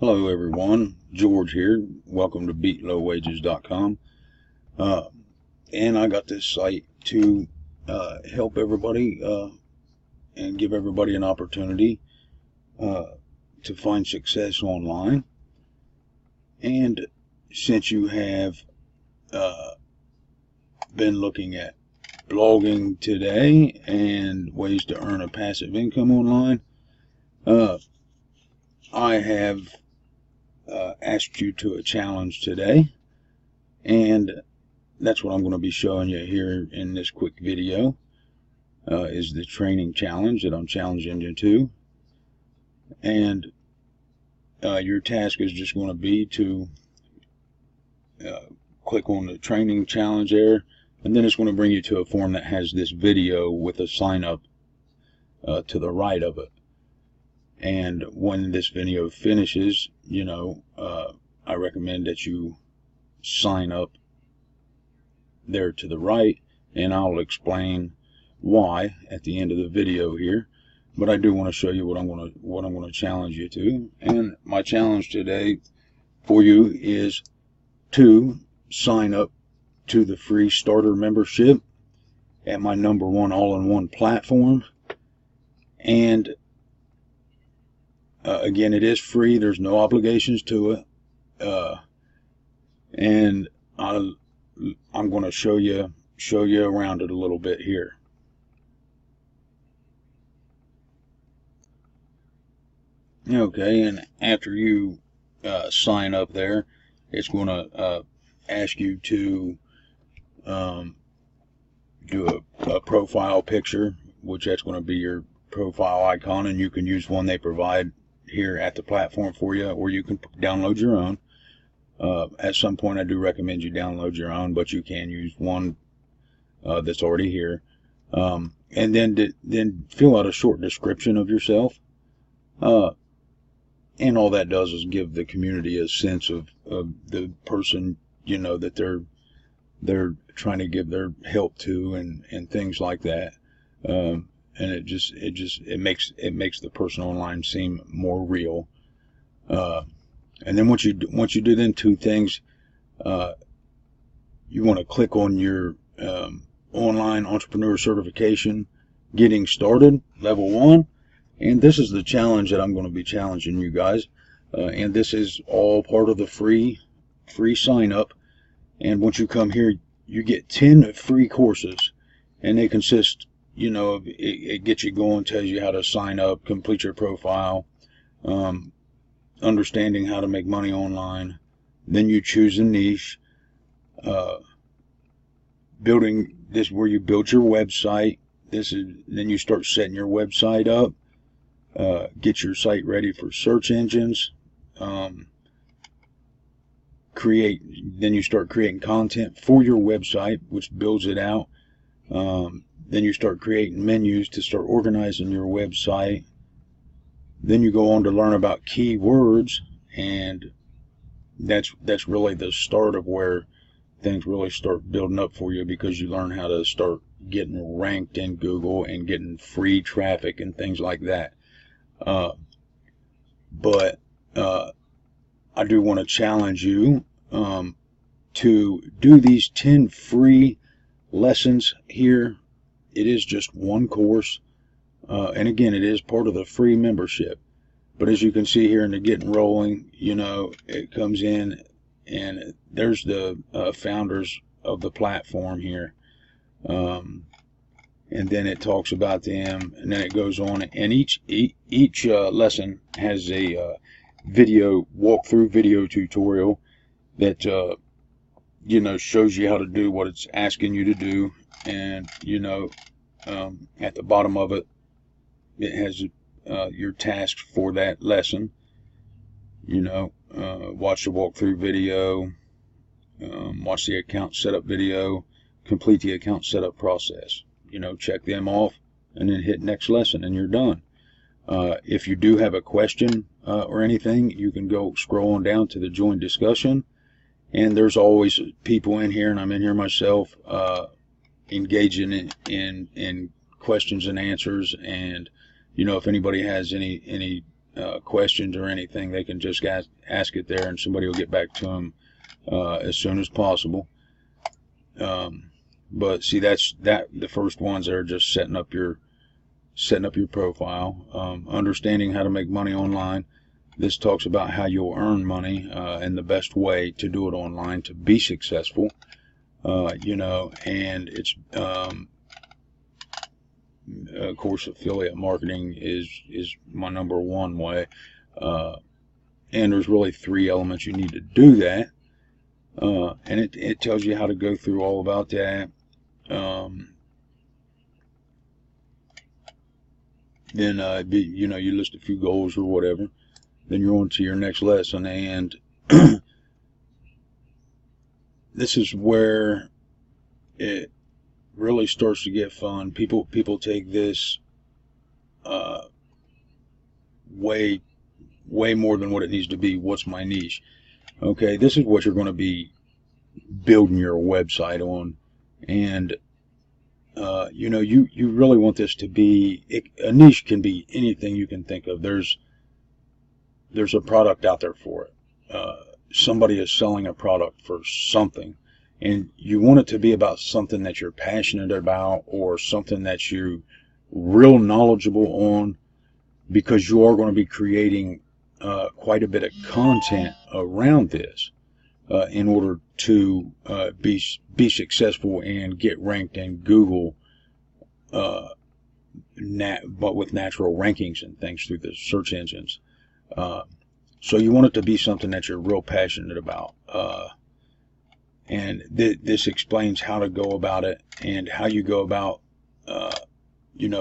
Hello everyone, George here. Welcome to beatlowwages.com. And I got this site to help everybody and give everybody an opportunity to find success online. And since you have been looking at blogging today and ways to earn a passive income online, I have asked you to a challenge today, and that's what I'm going to be showing you here in this quick video. Is the training challenge that I'm challenging you to, and your task is just going to be to click on the training challenge there, and then it's going to bring you to a form that has this video with a sign up to the right of it. And when this video finishes, I recommend that you sign up there to the right, and I'll explain why at the end of the video here. But I do want to show you what I'm going to challenge you to. And my challenge today for you is to sign up to the free starter membership at my #1 all-in-one platform. And again, it is free. There's no obligations to it. And I'm going to show you around it a little bit here. Okay, and after you sign up there, it's going to ask you to do a profile picture, which that's going to be your profile icon, and you can use one they provide here at the platform for you, or you can download your own. At some point I do recommend you download your own, but you can use one that's already here. And then fill out a short description of yourself. And all that does is give the community a sense of the person, that they're trying to give their help to, and things like that. And it makes the person online seem more real. And then once you do them two things, you want to click on your online entrepreneur certification, getting started, level 1. And this is the challenge that I'm going to be challenging you guys. And this is all part of the free sign up. And once you come here, you get 10 free courses, and they consist, it gets you going, tells you how to sign up, complete your profile, understanding how to make money online. Then you choose a niche, building this where you build your website. Then you start setting your website up, get your site ready for search engines, then you start creating content for your website, which builds it out. Then you start creating menus to start organizing your website. Then you go on to learn about keywords, and that's really the start of where things really start building up for you, because you learn how to start getting ranked in Google and getting free traffic and things like that. But I do want to challenge you to do these 10 free lessons here. It is just one course, and again, it is part of the free membership. But as you can see here in the Getting Rolling, it comes in, and there's the founders of the platform here. And then it talks about them, and then it goes on, and each lesson has a walkthrough video tutorial that shows you how to do what it's asking you to do. And at the bottom of it, it has your task for that lesson. Watch the walkthrough video, watch the account setup video, complete the account setup process. Check them off, and then hit next lesson, and you're done. If you do have a question or anything, you can go scroll on down to the join discussion, and there's always people in here, and I'm in here myself, engaging in questions and answers. And if anybody has any questions or anything, they can just ask it there, and somebody will get back to them as soon as possible. But see, that's the first ones are just setting up your profile, understanding how to make money online. This talks about how you'll earn money and the best way to do it online to be successful. And it's of course, affiliate marketing is my number one way, and there's really 3 elements you need to do that, and it tells you how to go through all about that. Then you list a few goals or whatever. Then you're on to your next lesson, and this is where it really starts to get fun. People take this way more than what it needs to be. What's my niche? Okay, this is what you're going to be building your website on, and you really want this to be a niche. Can be anything you can think of. There's a product out there for it. Somebody is selling a product for something, and you want it to be about something that you're passionate about, or something that you're real knowledgeable on, because you are going to be creating quite a bit of content around this in order to be successful and get ranked in Google, but with natural rankings and things through the search engines. So you want it to be something that you're real passionate about. And this explains how to go about it, and how you go about,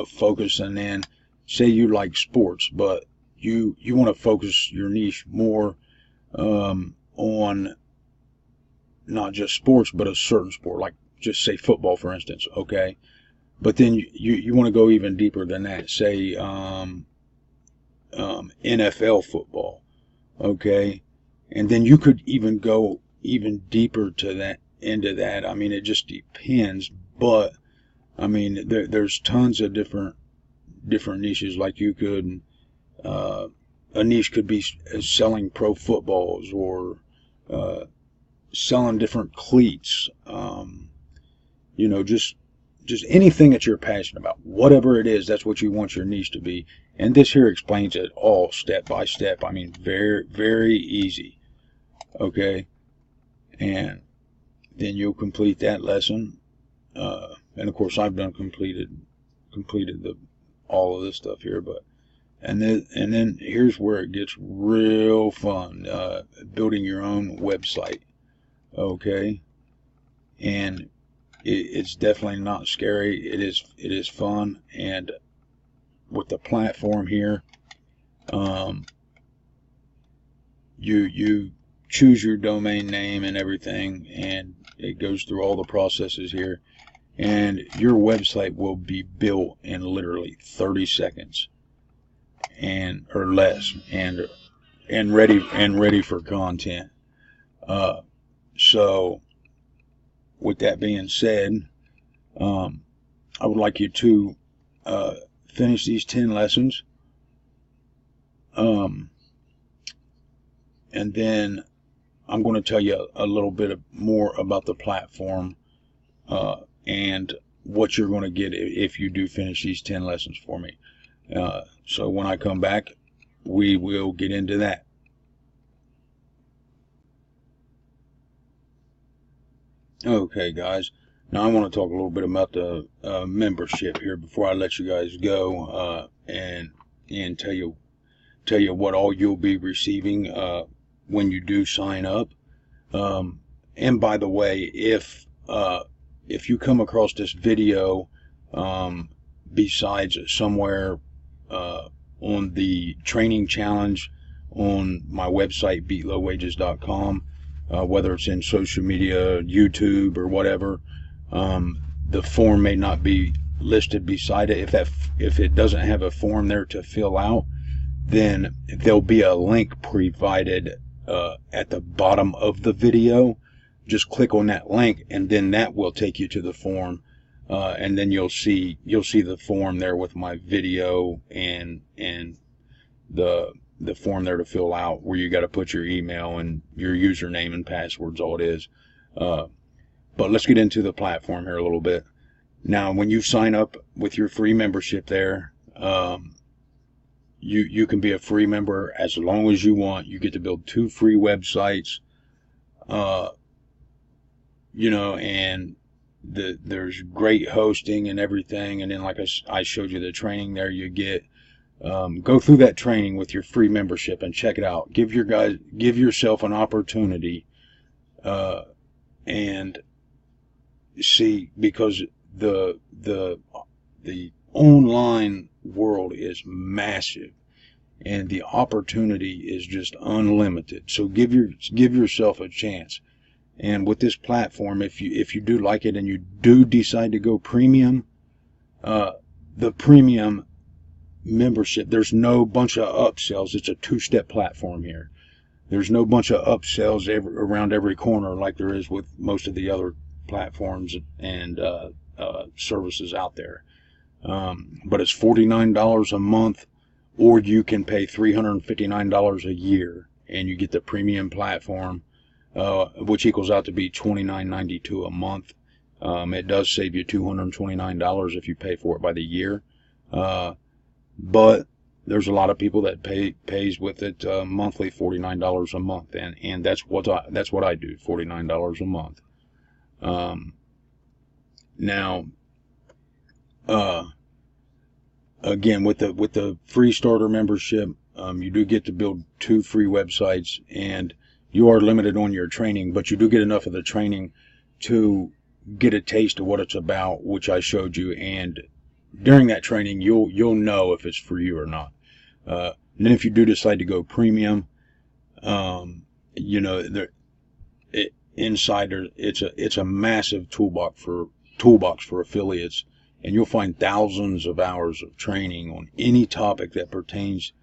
focusing in. Say you like sports, but you want to focus your niche more on not just sports, but a certain sport, like just say football, for instance. Okay, but then you want to go even deeper than that. Say NFL football. Okay, and then you could even go even deeper into that. I mean, it just depends, but I mean, there's tons of different niches. Like you could, a niche could be selling pro footballs, or selling different cleats. Just anything that you're passionate about, whatever it is, that's what you want your niche to be. And this here explains it all step by step. I mean, very, very easy. Okay. And then you'll complete that lesson. And of course, I've completed all of this stuff here, but, and then here's where it gets real fun, building your own website. Okay. And it's definitely not scary. It is fun. And with the platform here, you choose your domain name and everything, and it goes through all the processes here, and your website will be built in literally 30 seconds or less, and ready for content. So with that being said, I would like you to finish these 10 lessons, and then I'm going to tell you a little bit more about the platform and what you're going to get if you do finish these 10 lessons for me. So when I come back, we will get into that. Okay, guys. Now I want to talk a little bit about the membership here before I let you guys go, and tell you what all you'll be receiving when you do sign up. And by the way, if you come across this video besides somewhere on the training challenge on my website, beatlowwages.com, whether it's in social media, YouTube, or whatever, the form may not be listed beside it. If it doesn't have a form there to fill out, then there'll be a link provided at the bottom of the video. Just click on that link, and then that will take you to the form, and then you'll see the form there with my video and the the form there to fill out where you got to put your email and your username and passwords, all it is. But let's get into the platform here a little bit. Now, when you sign up with your free membership there, you can be a free member as long as you want. You get to build 2 free websites, and there's great hosting and everything. And then, like I showed you the training there, you get, go through that training with your free membership and check it out. Give yourself an opportunity, and see, because the online world is massive and the opportunity is just unlimited. So give yourself a chance. And with this platform, if you do like it and you do decide to go premium, the premium membership, there's no bunch of upsells. It's a 2-step platform here. There's no bunch of upsells around every corner like there is with most of the other platforms and services out there. But it's $49 a month, or you can pay $359 a year and you get the premium platform, which equals out to be $29.92 a month. It does save you $229 if you pay for it by the year. But there's a lot of people that pays with it monthly, $49 a month, and that's what I do, $49 a month. Now, again, with the free starter membership, you do get to build 2 free websites, and you are limited on your training, but you do get enough of the training to get a taste of what it's about, which I showed you. And during that training, you'll know if it's for you or not. And then if you do decide to go premium, inside there, it's a massive toolbox for affiliates, and you'll find thousands of hours of training on any topic that pertains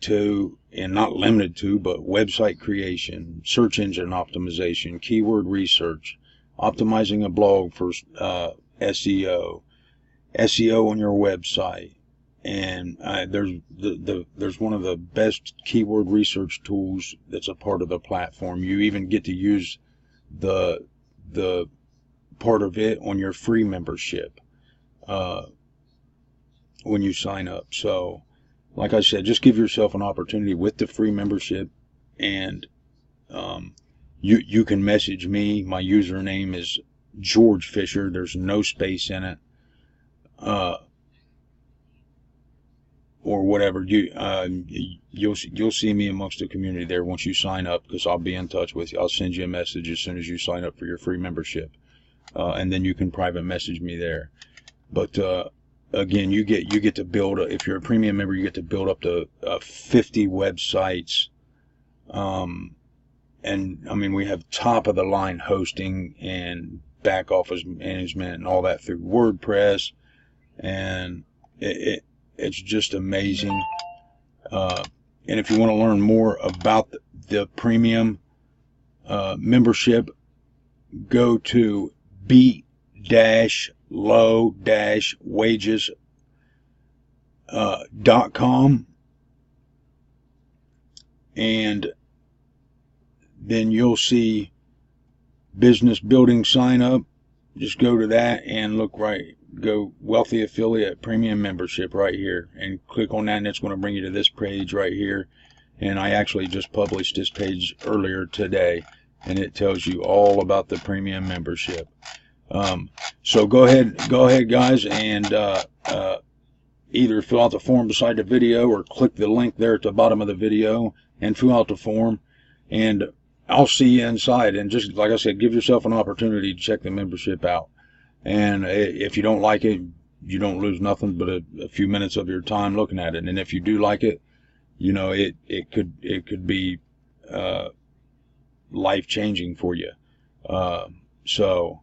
to, and not limited to, but website creation, search engine optimization, keyword research, optimizing a blog for SEO on your website. And there's one of the best keyword research tools that's a part of the platform. You even get to use the part of it on your free membership when you sign up. So, like I said, just give yourself an opportunity with the free membership, and you can message me. My username is George Fisher. There's no space in it. Or whatever, you'll see me amongst the community there once you sign up, because I'll be in touch with you. I'll send you a message as soon as you sign up for your free membership, and then you can private message me there. But again, you get to build if you're a premium member, you get to build up to 50 websites. And I mean, we have top of the line hosting and back office management and all that through WordPress, and it's just amazing. And if you want to learn more about the premium membership, go to beat-low-wages.com, and then you'll see business building sign up. Just go to that and go wealthy affiliate premium membership right here, and click on that, and it's going to bring you to this page right here. And I actually just published this page earlier today, and it tells you all about the premium membership. So go ahead guys, and either fill out the form beside the video or click the link there at the bottom of the video and fill out the form, and I'll see you inside. And just like I said, give yourself an opportunity to check the membership out. And if you don't like it, you don't lose nothing but a few minutes of your time looking at it. And if you do like it, it could be life-changing for you. So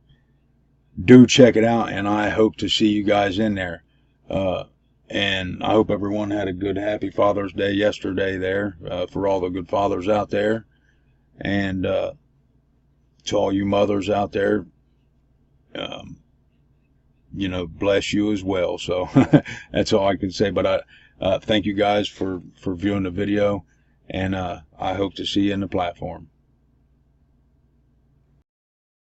do check it out, and I hope to see you guys in there. And I hope everyone had a good, happy Father's Day yesterday there, for all the good fathers out there. And to all you mothers out there, bless you as well. So that's all I can say. But Thank you guys for viewing the video, and I hope to see you in the platform.